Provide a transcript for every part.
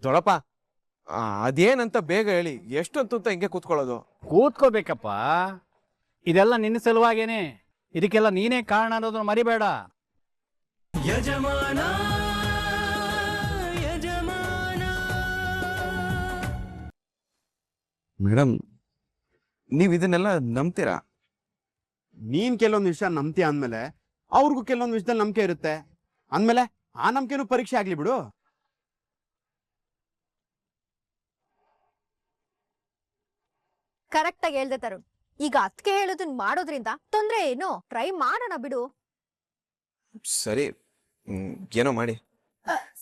ದೊಡಪ್ಪ ಅದೇನಂತ ಬೇಗ ಹೇಳಿ. ಎಷ್ಟೊತ್ತು ಅಂತ ಹಿಂಗೆ ಕೂತ್ಕೊಳ್ಳೋದು? ಕೂತ್ಕೋಬೇಕಪ್ಪ, ಇದೆಲ್ಲ ನಿನ್ನ ಸಲುವಾಗೇನೆ. ಇದಕ್ಕೆಲ್ಲ ನೀನೇ ಕಾರಣ ಅನ್ನೋದನ್ನ ಮರಿಬೇಡ. ಯಜಮಾನ ಯಜಮಾನ. ಮೇಡಮ್, ನೀವ್ ಇದನ್ನೆಲ್ಲ ನಂಬ್ತೀರಾ? ನೀನ್ ಕೆಲವೊಂದು ವಿಷಯ ನಂಬ್ತೀಯ ಅಂದ್ಮೇಲೆ ಅವ್ರಿಗೂ ಕೆಲವೊಂದು ವಿಷಯದಲ್ಲಿ ನಂಬಿಕೆ ಇರುತ್ತೆ. ಅಂದ್ಮೇಲೆ ಆ ನಂಬಿಕೆನೂ ಪರೀಕ್ಷೆ ಆಗ್ಲಿ ಬಿಡು. ಕರೆಕ್ಟ್ ಆಗಿ ಹೇಳ್ದೆ ತರುಣ್. ಈಗ ಅದ್ಕೆ ಹೇಳೋದನ್ನ ಮಾಡೋದ್ರಿಂದ ತೊಂದ್ರೆ ಏನು? ಟ್ರೈ ಮಾಡೋಣ ಬಿಡು. ಸರಿ, ಏನೋ ಮಾಡಿ.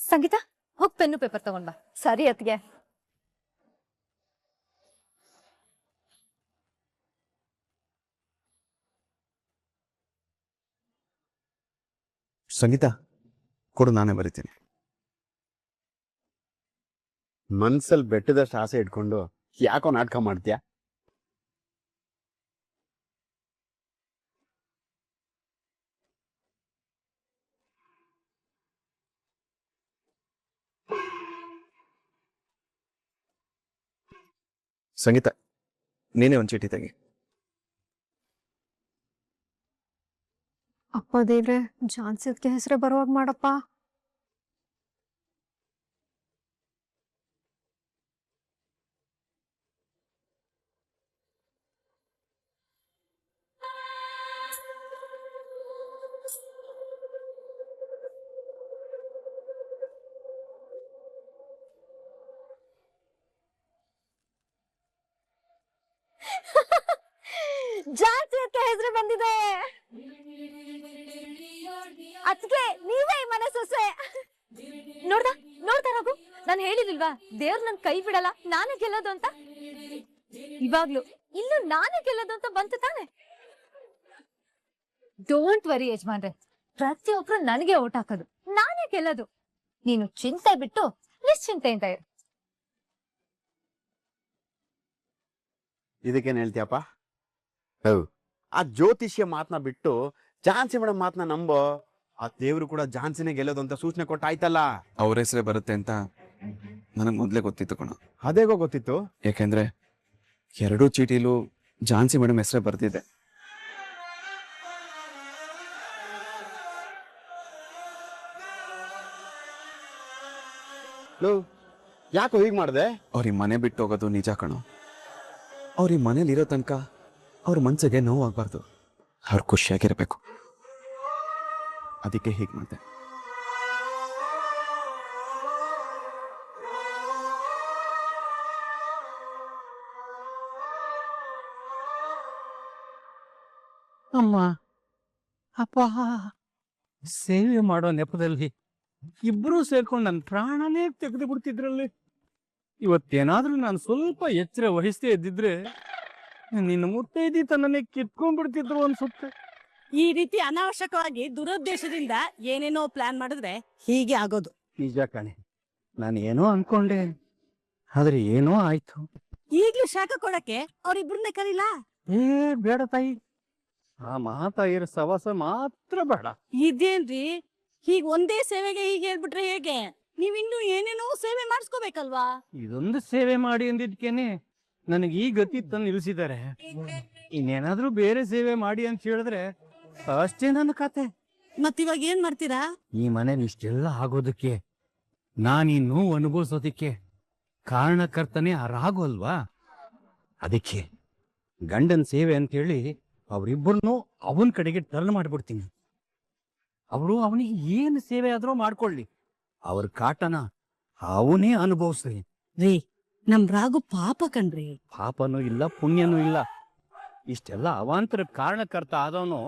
ಸಂಗೀತ, ಹೋಗ್ ಪೆನ್ನು ಪೇಪರ್ ತಗೊಂಡ್ ಬಾ. ಸರಿ ಅತ್ಗೆ. ಸಂಗೀತ ಕೊಡು, ನಾನೇ ಬರಿತೀನಿ. ಮನ್ಸಲ್ಲಿ ಬೆಟ್ಟದಷ್ಟು ಆಸೆ ಇಟ್ಕೊಂಡು ಯಾಕೋ ನಾಟಕ ಮಾಡ್ತೀಯ? ಸಂಗೀತ, ನೀನೇ ಒಂದ್ ಚೀಟಿ ತೆಗಿ. ಅಪ್ಪ ದೇವ್ರೆ, ಜಾನ್ಸಿದ್ಕೆ ಹೆಸರೇ ಬರುವಾಗ ಮಾಡಪ್ಪ. ಜಾನ್ಸಿದ್ಕೆ ಹೆಸರು ಬಂದಿದೆ. ಅದ್ಕೆ ನೀವೇ ಈ ಮನೆ ಸೊಸೆ. ನೋಡ್ತಾ ರಘು, ನಾನು ಹೇಳಿಲ್ವಾ ದೇವ್ರು ನನ್ ಕೈ ಬಿಡಲ್ಲ, ನಾನೇ ಗೆಲ್ಲೋದು ಅಂತ. ಇವಾಗ್ಲು ಇನ್ನು ನಾನೇ ಗೆಲ್ಲೋದು ಅಂತ ಬಂತು ತಾನೆ. ಡೋಂಟ್ ವರಿ ಯಜಮಾನ್ರೆ, ಪ್ರತಿಯೊಬ್ರು ನನಗೆ ಓಟ್ ಹಾಕೋದು, ನಾನೇ ಗೆಲ್ಲೋದು. ನೀನು ಚಿಂತೆ ಬಿಟ್ಟು ನಿಶ್ಚಿಂತೆಯಿಂದ ಇರು. ಇದಕ್ಕೇನ್ ಹೇಳ್ತೀಯಪ್ಪ? ಹೌದು, ಆ ಜ್ಯೋತಿಷ್ಯ ಮಾತನ್ನ ಬಿಟ್ಟು ಝಾನ್ಸಿ ಮೇಡಮ್ ಮಾತನ್ನ ನಂಬೋ. ಆ ದೇವ್ರು ಕೂಡ ಝಾನ್ಸಿನೇ ಗೆಲ್ಲೋದು ಅಂತ ಸೂಚನೆ ಕೊಟ್ಟಾಯ್ತಲ್ಲ. ಅವ್ರ ಹೆಸರೇ ಬರುತ್ತೆ ಅಂತ ನನಗೆ ಮೊದಲೇ ಗೊತ್ತಿತ್ತು ಕಣ. ಅದೇಗೋ ಗೊತ್ತಿತ್ತು? ಯಾಕೆಂದ್ರೆ ಎರಡೂ ಚೀಟಿಲೂ ಝಾನ್ಸಿ ಮೇಡಮ್ ಹೆಸರೇ ಬರ್ತಿದೆ. ಯಾಕೋ ಹೀಗ್ ಮಾಡ್ದೆ? ಅವ್ರಿಗೆ ಮನೆ ಬಿಟ್ಟು ಹೋಗೋದು ನಿಜ ಕಣೋ. ಅವ್ರಿಗೆ ಮನೇಲಿ ಇರೋ ತನಕ ಅವ್ರ ಮನ್ಸಿಗೆ ನೋವಾಗಬಾರ್ದು, ಅವ್ರು ಖುಷಿಯಾಗಿರ್ಬೇಕು. ಅದಕ್ಕೆ ಹೀಗೆ ಮಾಡಿದೆ. ಅಮ್ಮ ಅಪ್ಪ, ಸೇವೆ ಮಾಡೋ ನೆಪದಲ್ಲಿ ಇಬ್ರು ಸೇರ್ಕೊಂಡು ನನ್ನ ಪ್ರಾಣನೇ ತೆಗೆದು ಬಿಡ್ತಿದ್ರಲ್ಲಿ. ಇವತ್ತೇನಾದ್ರೂ ನಾನು ಸ್ವಲ್ಪ ಎಚ್ಚರ ವಹಿಸದೇ ಇದ್ದಿದ್ರೆ ನಿನ್ನ ಮುತ್ತೈದಿ ತನ್ನನ್ನೇ ಕಿತ್ಕೊಂಡ್ಬಿಡ್ತಿದ್ರು ಅನ್ಸುತ್ತೆ. ಈ ರೀತಿ ಅನಾವಶ್ಯಕವಾಗಿ ದುರುದ್ದೇಶದಿಂದ ಏನೇನೋ ಪ್ಲಾನ್ ಮಾಡಿದ್ರೆ ಹೀಗೆ ಆಗೋದು. ನಿಜ ಕಣೆ, ನಾನು ಏನೋ ಅನ್ಕೊಂಡೆ, ಆದ್ರೆ ಏನೋ ಆಯ್ತು. ಈಗ್ಲೂ ಶಾಖ ಕೊಡಕ್ಕೆ ಅವ್ರಿಬ್ರನ್ನೇ ಕರೀಲಾ? ಬೇಡ ತಾಯಿ, ಆ ಮಹಾತಾಯಿರ ಸವಾಸ ಮಾತ್ರ ಬೇಡ. ಇದೇನ್ರಿ, ಹೀಗ್ ಒಂದೇ ಸೇವೆಗೆ ಹೀಗೆ ಹೇಳ್ಬಿಟ್ರೆ ಹೇಗೆ? ನೀವಿನ್ನೂ ಏನೇನೋ ಸೇವೆ ಮಾಡಿಸ್ಕೋಬೇಕಲ್ವಾ? ಇದೊಂದು ಸೇವೆ ಮಾಡಿ ಅಂದಿದ್ಕೇನೆ ನನಗೆ ಈ ಗತಿ ತಂದು ನಿಲ್ಸಿದ್ದಾರೆ. ಇನ್ನೇನಾದ್ರೂ ಬೇರೆ ಸೇವೆ ಮಾಡಿ ಅಂತ ಹೇಳಿದ್ರೆ ಅಷ್ಟೇ ನನ್ನ ಕತೆ. ಮತ್ತಿವಾಗ ಏನ್ ಮಾಡ್ತೀರಾ? ಈ ಮನೇಲಿ ಇಷ್ಟೆಲ್ಲ ಆಗೋದಕ್ಕೆ, ನಾನೀ ನೋವು ಅನುಭವಿಸೋದಿಕ್ಕೆ ಕಾರಣಕರ್ತನೇ ಆ ರಾಘು ಅಲ್ವಾ? ಅದಕ್ಕೆ ಗಂಡನ ಸೇವೆ ಅಂತೇಳಿ ಅವರಿಬ್ಬರನ್ನು ಅವನ ಕಡೆಗೆ ಟರ್ನ್ ಮಾಡ್ಬಿಡ್ತೀನಿ. ಅವರು ಅವನಿಗೆ ಏನು ಸೇವೆ ಆದ್ರೂ ಮಾಡ್ಕೊಳ್ಳಿ, ಅವ್ರ ಕಾಟನ ಅವನೇ ಅನುಭವಿಸ್ಲಿ. ರೀ, ನಮ್ ರಾಗು ಪಾಪ ಕಣ್ರಿ. ಪಾಪನೂ ಇಲ್ಲ, ಪುಣ್ಯನೂ ಇಲ್ಲ. ಇಷ್ಟೆಲ್ಲ ಅವಾಂತರ ಕಾರಣಕರ್ತ ಆದವನು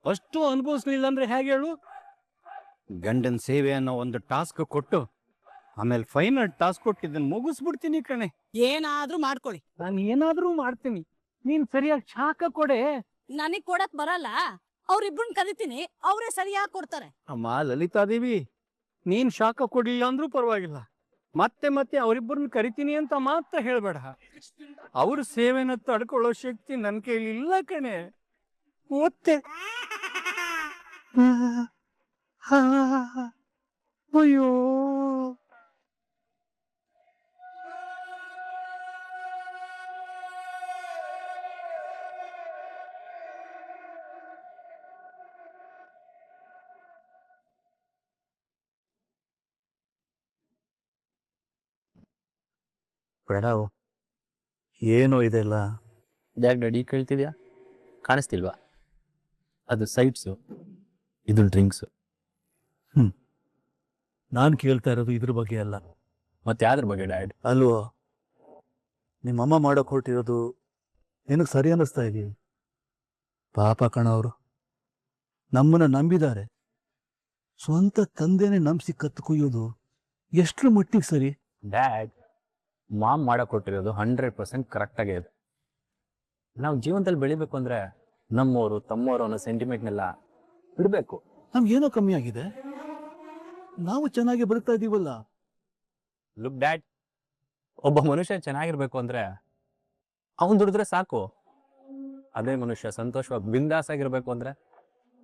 ಅಷ್ಟು ಅನುಭವಿಸ್ಲಿಲ್ಲ ಅಂದ್ರೆ ಹೇಗೆ ಹೇಳು? ಗಂಡನ ಸೇವೆ ಅನ್ನೋ ಒಂದು ಟಾಸ್ಕ್ ಕೊಟ್ಟು ಆಮೇಲೆ ಫೈನಲ್ ಟಾಸ್ಕ್ ಕೊಟ್ಟು ಇದನ್ನ ಮುಗಿಸ್ಬಿಡ್ತೀನಿ ಕಣೆ. ಏನಾದ್ರೂ ಮಾಡ್ಕೊಳ್ಳಿ, ನಾನು ಏನಾದ್ರೂ ಮಾಡ್ತೀನಿ, ನೀನ್ ಸರಿಯಾಗಿ ಶಾಖ ಕೊಡೆ. ನನಗ್ ಕೊಡಕ್ ಬರಲ್ಲ, ಅವ್ರಿಬ್ರನ್ ಕರಿತೀನಿ, ಅವರೇ ಸರಿಯಾಗಿ ಕೊಡ್ತಾರೆ. ಅಮ್ಮ ಲಲಿತಾದೇವಿ, ನೀನ್ ಶಾಖ ಕೊಡ್ಲಿಲ್ಲ ಅಂದ್ರೂ ಪರವಾಗಿಲ್ಲ, ಮತ್ತೆ ಮತ್ತೆ ಅವರಿಬ್ಬರನ್ನ ಕರಿತೀನಿ ಅಂತ ಮಾತ್ರ ಹೇಳ್ಬೇಡ. ಅವ್ರ ಸೇವೆನ ತಡ್ಕೊಳ್ಳೋ ಶಕ್ತಿ ನನ್ ಕೈಲಿ ಇಲ್ಲ ಕಣೆ. ಮತ್ತೆ ಅಯ್ಯೋ, ಪ್ರಣವ್ ಏನೋ ಇದೆಲ್ಲ. ಯಾಕೆ ಡ್ಯಾಡಿ ಕೇಳ್ತಿದ್ಯಾ? ಕಾಣಿಸ್ತಿಲ್ವಾ? ಅದು ಸೈಟ್ಸು, ಇದು ಡ್ರಿಂಕ್ಸು. ನಾನು ಕೇಳ್ತಾ ಇರೋದು ಇದ್ರ ಬಗ್ಗೆ ಅಲ್ಲ. ಮತ್ತೆ ಯಾವ್ದ್ರ ಬಗ್ಗೆ ಡ್ಯಾಡ್? ಅಲ್ವೋ, ನಿಮ್ಮಮ್ಮ ಮಾಡೋಕೆ ಹೊರಟಿರೋದು ನಿನಗೆ ಸರಿ ಅನ್ನಿಸ್ತಾ ಇದೆಯಾ? ಪಾಪ ಕಣವರು, ನಮ್ಮನ್ನ ನಂಬಿದ್ದಾರೆ. ಸ್ವಂತ ತಂದೆನೇ ನಂಬಿಸಿ ಕತ್ತು ಕುಯ್ಯೋದು ಎಷ್ಟರ ಮಟ್ಟಿಗೆ ಸರಿ? ಡ್ಯಾಡ್, ಮಾಮ್ ಮಾಡಕ್ ಕೊಟ್ಟಿರೋದು 100% ಕರೆಕ್ಟಾಗೇ ಇದೆ. ನಾವು ಜೀವನದಲ್ಲಿ ಬೆಳಿಬೇಕು ಅಂದ್ರೆ ನಮ್ಮವರು ತಮ್ಮವರು ಅನ್ನೋ ಸೆಂಟಿಮೆಂಟ್ನೆಲ್ಲ ಬಿಡಬೇಕು. ನಮ್ಗೇನೋ ಕಮ್ಮಿ ಆಗಿದೆ, ನಾವು ಚೆನ್ನಾಗಿ ಬದುಕ್ತಾ ಇದೀವಲ್ಲ. ಲುಕ್ ಡ್ಯಾಡ್, ಒಬ್ಬ ಮನುಷ್ಯ ಚೆನ್ನಾಗಿರ್ಬೇಕು ಅಂದ್ರೆ ಅವನು ದುಡಿದ್ರೆ ಸಾಕು. ಅದೇ ಮನುಷ್ಯ ಸಂತೋಷವಾಗಿ ಬಿಂದಾಸ್ ಆಗಿರ್ಬೇಕು ಅಂದ್ರೆ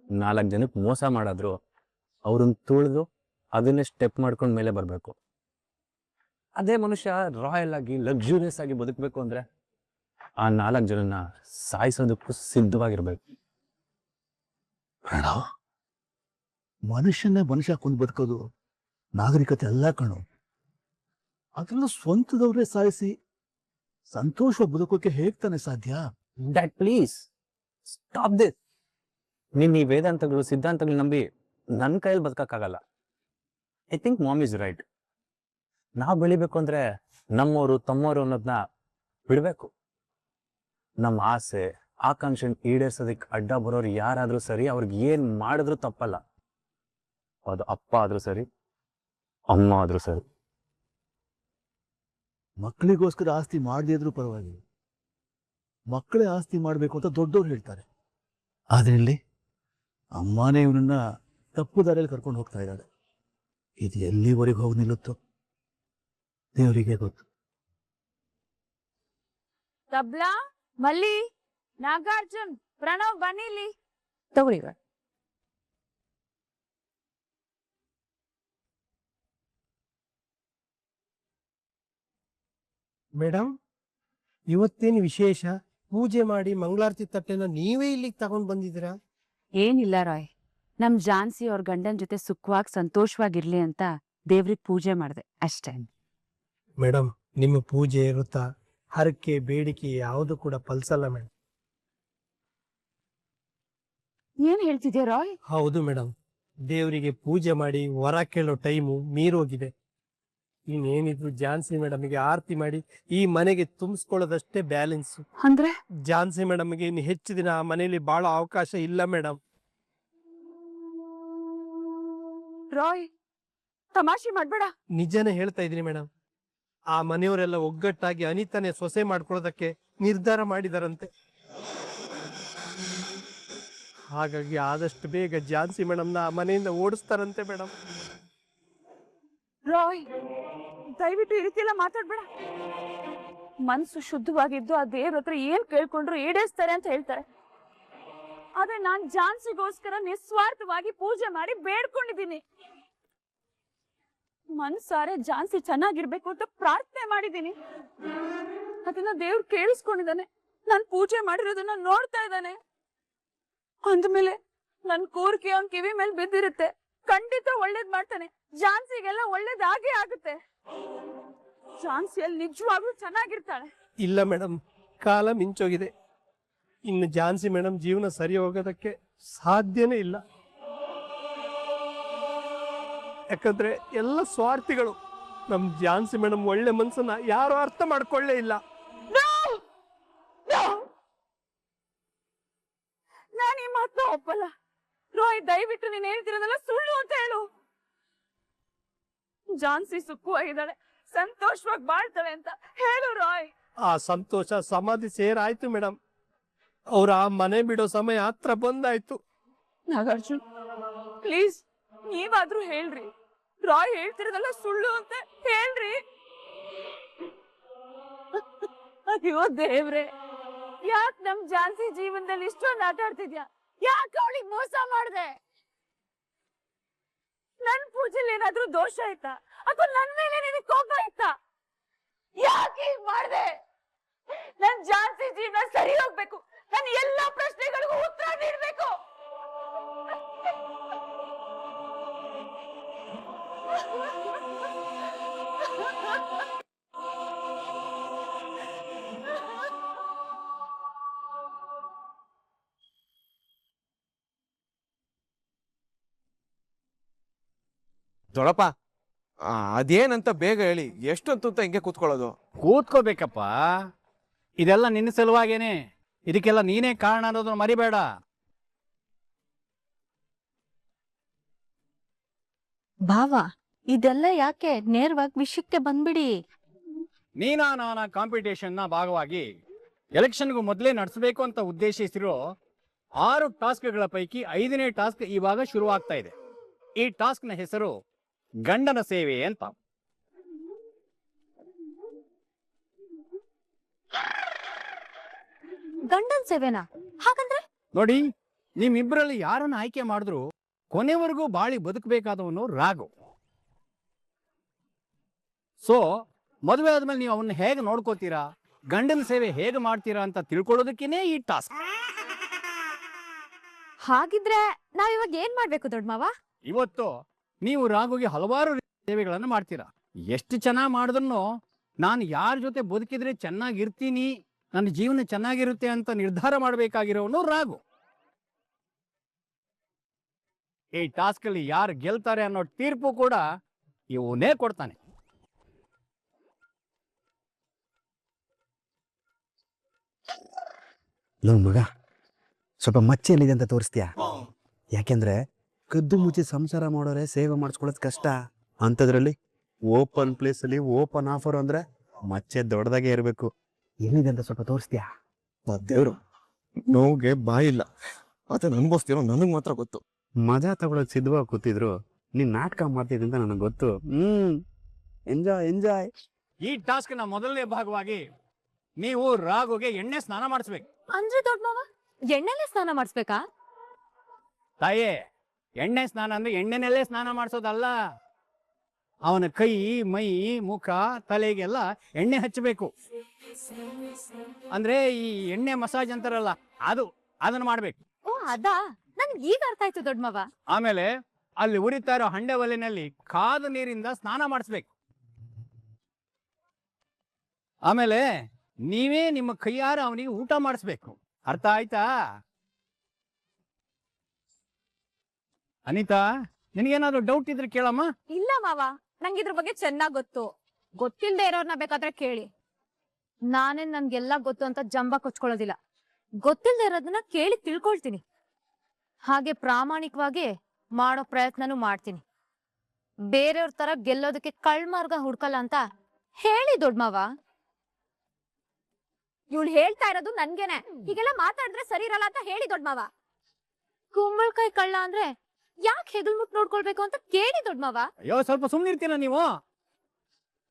4 ಜನಕ್ಕೆ ಮೋಸ ಮಾಡಿದ್ರು ಅವ್ರನ್ನ ತುಳಿದು ಅದನ್ನೇ ಸ್ಟೆಪ್ ಮಾಡ್ಕೊಂಡ್ ಮೇಲೆ ಬರಬೇಕು. ಅದೇ ಮನುಷ್ಯ ರಾಯಲ್ ಆಗಿ ಲಕ್ಸುರಿಯಸ್ ಆಗಿ ಬದುಕಬೇಕು ಅಂದ್ರೆ ಆ 4 ಜನನ್ನ ಸಾಯಿಸೋದಕ್ಕೂ ಸಿದ್ಧವಾಗಿರ್ಬೇಕು. ಪ್ರಣವ್, ಮನುಷ್ಯನೇ ಮನುಷ್ಯ ಕೊಂದು ಬದುಕೋದು ನಾಗರಿಕತೆ ಅಲ್ಲ ಕಣು. ಅದರಲ್ಲೂ ಸ್ವಂತದವ್ರೇ ಸಾಯಿಸಿ ಸಂತೋಷವಾಗಿ ಬದುಕೋಕೆ ಹೇಗ್ ತಾನೆ ಸಾಧ್ಯ? Dad please stop this. ನೀನ್ ಈ ವೇದಾಂತಗಳು ಸಿದ್ಧಾಂತಗಳು ನಂಬಿ ನನ್ನ ಕೈಯಲ್ಲಿ ಬದುಕಕ್ಕಾಗಲ್ಲ. I think mom is right. ನಾವು ಬೆಳಿಬೇಕು ಅಂದ್ರೆ ನಮ್ಮವರು ತಮ್ಮವರು ಅನ್ನೋದನ್ನ ಬಿಡ್ಬೇಕು. ನಮ್ಮ ಆಸೆ ಆಕಾಂಕ್ಷೆ ಈಡೇರ್ಸೋದಕ್ಕೆ ಅಡ್ಡ ಬರೋರು ಯಾರಾದ್ರೂ ಸರಿ, ಅವ್ರಿಗೆ ಏನ್ ಮಾಡಿದ್ರು ತಪ್ಪಲ್ಲ. ಅದು ಅಪ್ಪ ಆದ್ರೂ ಸರಿ, ಅಮ್ಮ ಆದ್ರೂ ಸರಿ. ಮಕ್ಕಳಿಗೋಸ್ಕರ ಆಸ್ತಿ ಮಾಡದೇ ಇದ್ರೂ ಪರವಾಗಿಲ್ಲ, ಮಕ್ಕಳೇ ಆಸ್ತಿ ಮಾಡಬೇಕು ಅಂತ ದೊಡ್ಡವ್ರು ಹೇಳ್ತಾರೆ. ಆದ್ರೆ ಇಲ್ಲಿ ಅಮ್ಮನೇ ಇವನನ್ನ ತಪ್ಪು ದಾರಿಯಲ್ಲಿ ಕರ್ಕೊಂಡು ಹೋಗ್ತಾ ಇದ್ದಾಳೆ. ಇದು ಎಲ್ಲಿವರೆಗೆ ಹೋಗಿ ನಿಲ್ಲುತ್ತೋ ದೇವರಿಗೆ ಗೊತ್ತು. ತಬ್ಲಾ, ಮಲ್ಲಿ, ನಾಗಾರ್ಜುನ್, ಪ್ರಣವ್ ಬನ್ನಿಲಿ. ತಗೊಳ್ಳಿ. ಮೇಡಮ್, ಇವತ್ತೇನು ವಿಶೇಷ? ಪೂಜೆ ಮಾಡಿ ಮಂಗಳಾರತಿ ತಟ್ಟೆನ ನೀವೇ ಇಲ್ಲಿಗೆ ತಗೊಂಡ್ ಬಂದಿದ್ದೀರಾ? ಏನಿಲ್ಲ ರಾಯ್, ನಮ್ ಜಾನ್ಸಿ ಅವ್ರ ಗಂಡನ್ ಜೊತೆ ಸುಖವಾಗಿ ಸಂತೋಷವಾಗಿರ್ಲಿ ಅಂತ ದೇವ್ರಿಗೆ ಪೂಜೆ ಮಾಡ್ದೆ ಅಷ್ಟೇ. ಮೇಡಮ್, ನಿಮ್ಮ ಪೂಜೆ ವೃತ ಹರಕೆ ಬೇಡಿಕೆ ಯಾವುದು ಕೂಡ ಫಲಿಸಲ್ಲ ಮೇಡಮ್. ಏನ್ ಹೇಳ್ತಿದ್ಯಾ ರಾಯ್? ಹೌದು ಮೇಡಮ್, ದೇವರಿಗೆ ಪೂಜೆ ಮಾಡಿ ವರ ಕೇಳೋ ಟೈಮು ಮೀರೋಗಿದೆ. ಇನ್ನೇನಿದ್ರು ಝಾನ್ಸಿ ಮೇಡಮ್ಗೆ ಆರತಿ ಮಾಡಿ ಈ ಮನೆಗೆ ತುಂಬಿಸ್ಕೊಳ್ಳೋದಷ್ಟೇ ಬ್ಯಾಲೆನ್ಸ್. ಅಂದ್ರೆ ಝಾನ್ಸಿ ಮೇಡಮ್ಗೆ ಇನ್ನು ಹೆಚ್ಚು ದಿನ ಆ ಮನೆಯಲ್ಲಿ ಬಾಳೋ ಅವಕಾಶ ಇಲ್ಲ ಮೇಡಮ್. ರಾಯ್, ತಮಾಷೆ ಮಾಡ್ಬೇಡ. ನಿಜನೇ ಹೇಳ್ತಾ ಇದ್ದೀನಿ ಮೇಡಮ್. ಆ ಮನೆಯವರೆಲ್ಲ ಒಗ್ಗಟ್ಟಾಗಿ ಅನಿತಾನೆ ಸೊಸೆ ಮಾಡ್ಕೊಳ್ಳೋದಕ್ಕೆ ನಿರ್ಧಾರ ಮಾಡಿದಾರಂತೆ. ಹಾಗಾಗಿ ಆದಷ್ಟು ಬೇಗ ಝಾನ್ಸಿ ಮೇಡಮ್ನ ಆ ಮನೆಯಿಂದ ಓಡಿಸ್ತಾರಂತೆ ಮೇಡಮ್. ರಾಯ್, ದಯವಿಟ್ಟು ಈ ರೀತಿ ಎಲ್ಲ ಮಾತಾಡ್ಬೇಡ. ಮನ್ಸು ಶುದ್ಧವಾಗಿದ್ದು ಆ ದೇವ್ರ ಹತ್ರ ಏನ್ ಕೇಳ್ಕೊಂಡ್ರು ಈಡೇರಿಸ್ತಾರೆ ಅಂತ ಹೇಳ್ತಾರೆ. ಆದ್ರೆ ನಾನ್ ಝಾನ್ಸಿಗೋಸ್ಕರ ನಿಸ್ವಾರ್ಥವಾಗಿ ಪೂಜೆ ಮಾಡಿ ಬೇಡ್ಕೊಂಡಿದ್ದೀನಿ. ಮನ್ಸಾರೆ ಝಾನ್ಸಿ ಚೆನ್ನಾಗಿರ್ಬೇಕು ಅಂತ ಪ್ರಾರ್ಥನೆ ಮಾಡಿದ್ದೀನಿ. ಅದನ್ನ ದೇವ್ರು ಕೇಳಿಸ್ಕೊಂಡಿದ್ದಾನೆ. ನಾನ್ ಪೂಜೆ ಮಾಡಿರೋದನ್ನ ನೋಡ್ತಾ ಇದ್ದಾನೆ. ಅಂದ್ಮೇಲೆ ನನ್ ಕೋರಿಕೆ ಅವ್ನ್ ಕಿವಿ ಮೇಲೆ ಬಿದ್ದಿರುತ್ತೆ. ಖಂಡಿತ ಒಳ್ಳೇದ್ ಮಾಡ್ತಾನೆ. ಝಾನ್ಸಿಗೆಲ್ಲ ಒಳ್ಳೇದಾಗೇ ಆಗುತ್ತೆ. ಝಾನ್ಸಿಯಲ್ಲಿ ನಿಜವಾಗ್ಲೂ ಚೆನ್ನಾಗಿರ್ತಾಳೆ. ಇಲ್ಲ ಮೇಡಮ್, ಕಾಲ ಮಿಂಚೋಗಿದೆ. ಇನ್ನು ಝಾನ್ಸಿ ಮೇಡಮ್ ಜೀವನ ಸರಿ ಹೋಗೋದಕ್ಕೆ ಸಾಧ್ಯನೇ ಇಲ್ಲ. ಯಾಕಂದ್ರೆ ಎಲ್ಲ ಸ್ವಾರ್ಥಿಗಳು. ನಮ್ ಝಾನ್ಸಿ ಮೇಡಮ್ ಒಳ್ಳೆ ಮನ್ಸನ್ನ ಯಾರು ಅರ್ಥ ಮಾಡ್ಕೊಳ್ಳೇ ಇಲ್ಲ. ನಾನು ಈ ಮಾತನ್ನ ಒಪ್ಪಲ್ಲ. ರೋಯ್, ದಯವಿಟ್ಟು ನೀನ್ ಹೇಳ್ತಿರೋದೆಲ್ಲ ಸುಳ್ಳು ಅಂತ ಹೇಳು. ಝಾನ್ಸಿ ಸುಖವಾಗಿದ್ದಾಳೆ, ಸಂತೋಷವಾಗಿ ಬಾಳ್ತಾಳೆ ಅಂತ ಹೇಳು ರಾಯ್. ಆ ಸಂತೋಷ ಸಮಾಧಿ ಸೇರಾಯ್ತು ಮೇಡಮ್. ಅವ್ರ ಆ ಮನೆ ಬಿಡೋ ಸಮಯ ಹತ್ರ ಬಂದಾಯ್ತು. ನಾಗಾರ್ಜುನ್, ಪ್ಲೀಸ್ ನೀವಾದ್ರೂ ಹೇಳ್ರಿ. ರಾಯ್ ಹೇಳ್ತಿರೋದೆಲ್ಲ ಸುಳ್ಳು ಅಂತ ಹೇಳ್ರಿ. ಅಯ್ಯೋ ದೇವ್ರೆ, ಯಾಕ್ ನಮ್ ಝಾನ್ಸಿ ಜೀವನದಲ್ಲಿ ಇಷ್ಟೊಂದು ಆಟ ಆಡ್ತಿದ್ಯಾ? ಯಾಕೆ ಅವಳಿಗೆ ಮೋಸ ಮಾಡ್ದೆ? ನನ್ ಪೂಜೆಲಿ ಏನಾದ್ರೂ ದೋಷ ಆಯ್ತಾ? ಅಥವಾ ನನ್ ಮೇಲೆ ನಿನಗೆ ಕೋಪ ಆಯ್ತಾ? ಯಾಕೆ ಹೀಗ್ ಮಾಡ್ದೆ? ನನ್ ಝಾನ್ಸಿ ಜೀವನ ಸರಿ ಹೋಗ್ಬೇಕು. ನನ್ ಎಲ್ಲಾ ಪ್ರಶ್ನೆಗಳಿಗೂ ಉತ್ತರ ನೀಡ್ಬೇಕು. ದೊಡಪ್ಪ ಅದೇನಂತ ಬೇಗ ಹೇಳಿ, ಎಷ್ಟೊತ್ತು ಅಂತ ಹಿಂಗೆ ಕೂತ್ಕೊಳ್ಳೋದು? ಕೂತ್ಕೋಬೇಕಪ್ಪ, ಇದೆಲ್ಲ ನಿನ್ನ ಸಲುವಾಗೇನೆ, ಇದಕ್ಕೆಲ್ಲ ನೀನೇ ಕಾರಣ ಅನ್ನೋದನ್ನ ಮರಿಬೇಡ. ಭಾವ ಇದೆಲ್ಲ ಯಾಕೆ, ನೇರವಾಗಿ ವಿಷಯಕ್ಕೆ ಬಂದ್ಬಿಡಿ. ನಾನಾ ಕಾಂಪಿಟೇಷನ್ನ ಭಾಗವಾಗಿ ಎಲೆಕ್ಷನ್ಗೂ ಮೊದಲೇ ನಡೆಸಬೇಕು ಅಂತ ಉದ್ದೇಶಿಸಿರೋ 6 ಟಾಸ್ಕ್ಗಳ ಪೈಕಿ 5ನೇ ಟಾಸ್ಕ್ ಇವಾಗ ಶುರುವಾಗ್ತಾ ಇದೆ. ಈ ಟಾಸ್ಕ್ನ ಹೆಸರು ಗಂಡನ ಸೇವೆ ಅಂತ. ಗಂಡನ್ ಸೇವೆನಾ? ಹಾಗಂದ್ರೆ ನೋಡಿ, ನಿಮ್ಮಿಬ್ಬರಲ್ಲಿ ಯಾರನ್ನ ಆಯ್ಕೆ ಮಾಡಿದ್ರು ಕೊನೆವರೆಗೂ ಬಾಳಿ ಬದುಕಬೇಕಾದವನು ರಾಘು. ಸೊ ಮದುವೆ ಆದ್ಮೇಲೆ ನೀವು ಅವನ್ನ ಹೇಗೆ ನೋಡ್ಕೋತೀರಾ, ಗಂಡನ ಸೇವೆ ಹೇಗೆ ಮಾಡ್ತೀರಾ ಅಂತ ತಿಳ್ಕೊಳ್ಳೋದಕ್ಕೇನೆ ಈ ಟಾಸ್ಕ್. ಹಾಗಿದ್ರೆ ನಾವ್ ಇವಾಗ ಏನ್ ಮಾಡ್ಬೇಕು ದೊಡ್ಡ ಮಾವ? ಇವತ್ತು ನೀವು ರಾಘುಗೆ ಹಲವಾರು ಸೇವೆಗಳನ್ನು ಮಾಡ್ತೀರಾ. ಎಷ್ಟು ಚೆನ್ನಾಗಿ ಮಾಡಿದ್ರು ನಾನು ಯಾರ ಜೊತೆ ಬದುಕಿದ್ರೆ ಚೆನ್ನಾಗಿರ್ತೀನಿ, ನನ್ನ ಜೀವನ ಚೆನ್ನಾಗಿರುತ್ತೆ ಅಂತ ನಿರ್ಧಾರ ಮಾಡಬೇಕಾಗಿರೋನು ರಾಘು. ಈ ಟಾಸ್ಕ್ ಅಲ್ಲಿ ಯಾರು ಗೆಲ್ತಾರೆ ಅನ್ನೋ ತೀರ್ಪು ಕೂಡ ಇವನೇ ಕೊಡ್ತಾನೆ. ಲೋ ಮಗ, ಸ್ವಲ್ಪ ಮಚ್ಚೆ ಎಲ್ಲಿದೆ ಅಂತ ತೋರಿಸ್ತೀಯಾ? ಯಾಕೆಂದ್ರೆ ಕದ್ದು ಮುಚ್ಚಿ ಸಂಸಾರ ಮಾಡೋರೆ ಸೇವೆ ಮಾಡಿಸ್ಕೊಳ್ಳೋದು ಕಷ್ಟ. ಅಂಥದ್ರಲ್ಲಿ ಓಪನ್ ಪ್ಲೇಸಲ್ಲಿ ಓಪನ್ ಆಫರ್ ಅಂದ್ರೆ ಮಚ್ಚೆ ದೊಡ್ಡದಾಗೆ ಇರಬೇಕು. ಏನಿದೆ ಅಂತ ಸ್ವಲ್ಪ ತೋರಿಸ್ತೀಯಾ? ದೇವ್ರು, ನೋವಿಗೆ ಬಾಯಿಲ್ಲ, ಅದನ್ನ ಅನ್ಭವಿಸ್ತಿರೋ ನನಗೆ ಮಾತ್ರ ಗೊತ್ತು. ಮಜಾ ತಗೊಳಕ್ ಸಿದ್ಧವಾಗಿ ಕೂತಿದ್ರು, ನೀನ್ ನಾಟಕ ಮಾಡ್ತಿದ್ದೆ ಅಂತ ನನಗೆ ಗೊತ್ತು. Enjoy enjoy. ಈ ಟಾಸ್ಕ್ ನ ಮೊದಲನೇ ಭಾಗವಾಗಿ ನೀವು ರಾಘುಗೆ ಎಣ್ಣೆ ಸ್ನಾನ ಮಾಡಿಸ್ಬೇಕು. ಅಂದ್ರೆ ದೊಡ್ಡ ಮಾವ ಎಣ್ಣೆಲೆ ಸ್ನಾನ ಮಾಡಿಸ್ಬೇಕಾ? ತಾಯೇ, ಎಣ್ಣೆ ಸ್ನಾನ ಅಂದ್ರೆ ಎಣ್ಣೆನಲ್ಲೇ ಸ್ನಾನ ಮಾಡಿಸೋದಲ್ಲ, ಅವನ ಕೈ, ಮೈ, ಮುಖ, ತಲೆಗೆಲ್ಲ ಎಣ್ಣೆ ಹಚ್ಚಬೇಕು. ಅಂದ್ರೆ ಈ ಎಣ್ಣೆ ಮಸಾಜ್ ಅಂತಾರಲ್ಲ, ಅದನ್ನ ಮಾಡ್ಬೇಕು. ಓ ಅದಾ, ನನ್ಗೆ ಈಗ ಅರ್ಥ ಆಯ್ತು ದೊಡ್ಡ ಮಾವ. ಆಮೇಲೆ ಅಲ್ಲಿ ಉರಿತಾ ಇರೋ ಹಂಡೆ ಒಲೆನಲ್ಲಿ ಕಾದ ನೀರಿಂದ ಸ್ನಾನ ಮಾಡಿಸ್ಬೇಕು. ಆಮೇಲೆ ನೀವೇ ನಿಮ್ಮ ಕೈಯಾರ ಅವನಿಗೆ ಊಟ ಮಾಡಿಸ್ಬೇಕು. ಅರ್ಥ ಆಯ್ತಾ? ಅನಿತಾ, ನಿನಗೇನಾದ್ರೂ ಡೌಟ್ ಇದ್ರೆ ಕೇಳಮ್ಮ. ಇಲ್ಲ ಮಾವ, ನಂಗೆ ಇದ್ರ ಬಗ್ಗೆ ಚೆನ್ನಾಗ್ ಗೊತ್ತು. ಗೊತ್ತಿಲ್ಲದೆ ಇರೋರ್ನ ಬೇಕಾದ್ರೆ ಕೇಳಿ. ನಾನೇನ್ ನನ್ಗೆಲ್ಲ ಗೊತ್ತು ಅಂತ ಜಂಬ ಕೊಚ್ಕೊಳ್ಳೋದಿಲ್ಲ. ಗೊತ್ತಿಲ್ಲದೆ ಇರೋದನ್ನ ಕೇಳಿ ತಿಳ್ಕೊಳ್ತೀನಿ. ಹಾಗೆ ಪ್ರಾಮಾಣಿಕವಾಗಿ ಮಾಡೋ ಪ್ರಯತ್ನನೂ ಮಾಡ್ತೀನಿ. ಬೇರೆಯವ್ರ ತರ ಗೆಲ್ಲೋದಕ್ಕೆ ಕಳ್ಮಾರ್ಗ ಹುಡ್ಕಲ್ಲ ಅಂತ ಹೇಳಿ ದೊಡ್ಡ ಮಾವ. ಇವಳು ಹೇಳ್ತಾ ಇರೋದು ನನ್ಗೇನೆ. ಹೀಗೆಲ್ಲ ಮಾತಾಡಿದ್ರೆ ಸರಿ ಇರಲ್ಲ ಅಂತ ಹೇಳಿ ದೊಡ್ಡ ಮಾವ. ಕುಂಬಳಕಾಯಿ ಕಳ್ಳ ಅಂದ್ರೆ ಯಾಕೆ ಹೆಗಲ್ಮುಟ್ ನೋಡ್ಕೊಳ್ಬೇಕು ಅಂತ ಕೇಳಿ ದೊಡ್ಡ ಮಾವ. ಅಯ್ಯೋ, ಸ್ವಲ್ಪ ಸುಮ್ನಿರ್ತೀರ ನೀವು?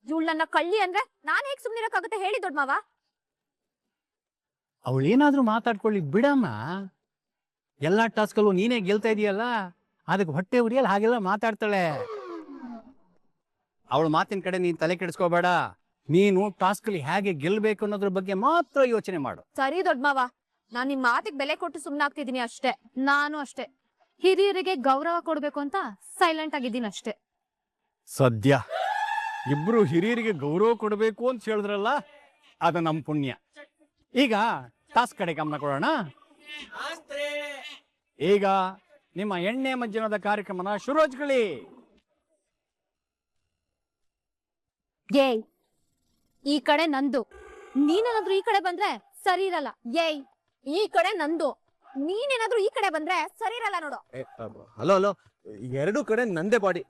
ಇವಳು ನನ್ನ ಕಳ್ಳಿ ಅಂದ್ರೆ ನಾನ್ ಹೇಗ್ ಸುಮ್ನಿರಕ್ಕಾಗುತ್ತೆ ಹೇಳಿ ದೊಡ್ಡ ಮಾವ. ಅವಳೇನಾದ್ರೂ ಮಾತಾಡ್ಕೊಳ್ಳಿ ಬಿಡಮ್ಮ. ಎಲ್ಲಾ ಟಾಸ್ಕಲ್ಲೂ ನೀನೇ ಗೆಲ್ತಾ ಇದೀಯಲ್ಲ, ಅದಕ್ಕೆ ಹೊಟ್ಟೆ ಉರಿಯಲ್ಲ ಹಾಗೆಲ್ಲ ಮಾತಾಡ್ತಾಳೆ. ಅವಳ ಮಾತಿನ ಕಡೆ ನೀನ್ ತಲೆ ಕೆಡಿಸ್ಕೋಬೇಡ. ನೀನು ಟಾಸ್ಕ್ ಅಲ್ಲಿ ಹೇಗೆ ಗೆಲ್ಬೇಕು ಅನ್ನೋದ್ರ ಬಗ್ಗೆ ಮಾತ್ರ ಯೋಚನೆ ಮಾಡು. ಸರಿ ದೊಡ್ಡ ಮಾವ, ನಾನ್ ನಿಮ್ ಮಾತಿಗೆ ಬೆಲೆ ಕೊಟ್ಟು ಸುಮ್ನಾಗ್ತಿದೀನಿ ಅಷ್ಟೇ. ನಾನು ಅಷ್ಟೇ, ಹಿರಿಯರಿಗೆ ಗೌರವ ಕೊಡ್ಬೇಕು ಅಂತ ಸೈಲೆಂಟ್ ಆಗಿದ್ದೀನಿ ಅಷ್ಟೇ. ಸದ್ಯ ಇಬ್ರು ಹಿರಿಯರಿಗೆ ಗೌರವ ಕೊಡಬೇಕು ಅಂತ ಹೇಳಿದ್ರಲ್ಲ, ಅದು ನಮ್ ಪುಣ್ಯ. ಈಗ ಟಾಸ್ಕ್ ಕಡೆ ಗಮನ ಕೊಡೋಣ. ಈಗ ನಿಮ್ಮ ಎಣ್ಣೆ ಮಜ್ಜನದ ಕಾರ್ಯಕ್ರಮನ ಶುರು ಹಚ್ಕೊಳ್ಳಿ. ಏಯ್, ಈ ಕಡೆ ನಂದು, ನೀನೇನಾದ್ರೂ ಈ ಕಡೆ ಬಂದ್ರೆ ಸರಿ ಇರಲ್ಲ. ಏಯ್, ಈ ಕಡೆ ನಂದು, ನೀನೇನಾದ್ರೂ ಈ ಕಡೆ ಬಂದ್ರೆ ಸರಿ ಇರಲ್ಲ ನೋಡು. ಹಲೋ ಹಲೋ, ಎರಡು ಕಡೆ ನಂದೇ ಬಾಡಿ.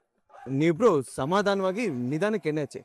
ನೀವಿಬ್ರು ಸಮಾಧಾನವಾಗಿ ನಿಧಾನಕ್ಕೆ ಎಣ್ಣೆ ಹಚ್ಚಿ.